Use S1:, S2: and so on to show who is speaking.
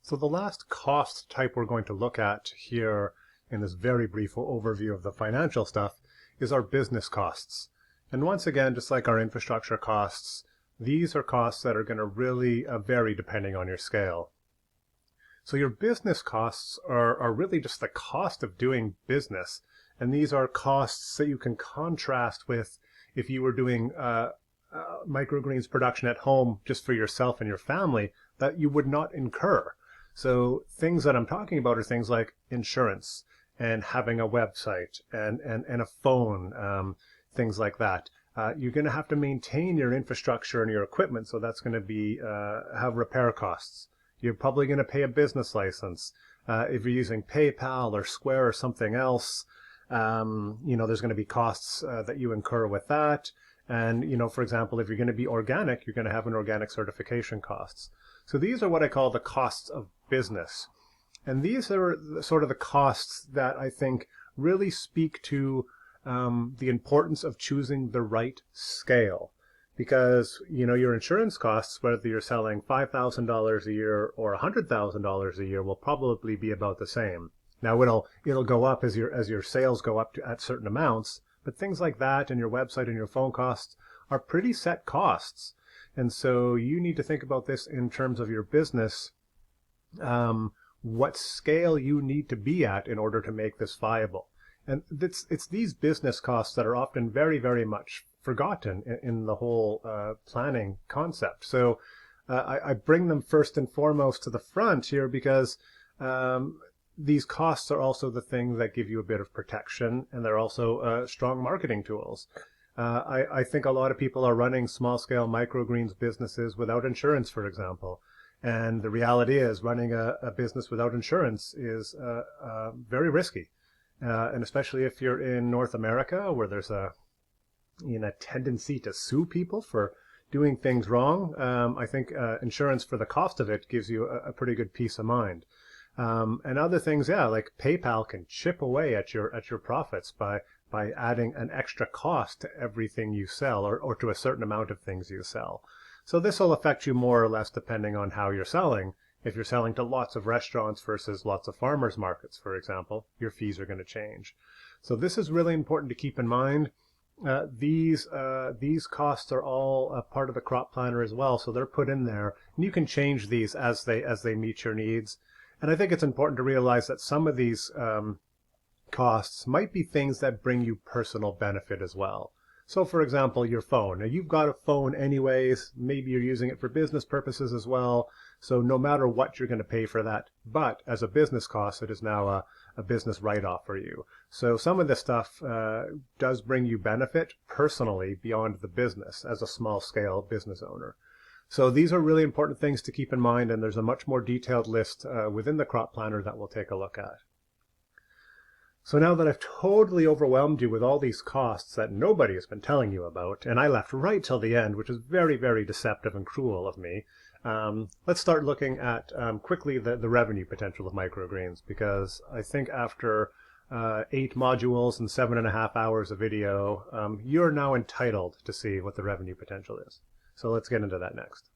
S1: So the last cost type we're going to look at here in this very brief overview of the financial stuff is our business costs. And once again, just like our infrastructure costs, these are costs that are going to really vary depending on your scale. So your business costs are really just the cost of doing business. And these are costs that you can contrast with if you were doing microgreens production at home just for yourself and your family that you would not incur. So things that I'm talking about are things like insurance and having a website and a phone, things like that. You're going to have to maintain your infrastructure and your equipment, so that's going to be have repair costs. You're probably going to pay a business license. If you're using PayPal or Square or something else, there's going to be costs that you incur with that. And, for example, if you're going to be organic, you're going to have an organic certification costs. So these are what I call the costs of business. And these are sort of the costs that I think really speak to the importance of choosing the right scale. Because, your insurance costs, whether you're selling $5,000 a year or $100,000 a year, will probably be about the same. Now, it'll go up as your sales go up at certain amounts, but things like that and your website and your phone costs are pretty set costs. And so you need to think about this in terms of your business, what scale you need to be at in order to make this viable. And it's these business costs that are often very, very much forgotten in the whole planning concept. So I bring them first and foremost to the front here because these costs are also the things that give you a bit of protection, and they're also strong marketing tools. I think a lot of people are running small-scale microgreens businesses without insurance, for example. And the reality is running a business without insurance is very risky. And especially if you're in North America, where there's a tendency to sue people for doing things wrong, I think insurance for the cost of it gives you a pretty good peace of mind. And other things, like PayPal can chip away at your profits by adding an extra cost to everything you sell or to a certain amount of things you sell. So this will affect you more or less depending on how you're selling. If you're selling to lots of restaurants versus lots of farmers markets, for example, your fees are going to change. So this is really important to keep in mind. These costs are all a part of the crop planner as well, so they're put in there, and you can change these as they meet your needs. And I think it's important to realize that some of these costs might be things that bring you personal benefit as well. So for example, your phone. Now you've got a phone anyways, maybe you're using it for business purposes as well, so no matter what you're going to pay for that. But as a business cost, it is now a business write-off for you. So some of this stuff does bring you benefit personally beyond the business as a small-scale business owner. So these are really important things to keep in mind, and there's a much more detailed list within the crop planner that we'll take a look at. So now that I've totally overwhelmed you with all these costs that nobody has been telling you about, and I left right till the end, which is very, very deceptive and cruel of me, let's start looking at quickly the revenue potential of microgreens, because I think after 8 modules and 7.5 hours of video, you're now entitled to see what the revenue potential is. So let's get into that next.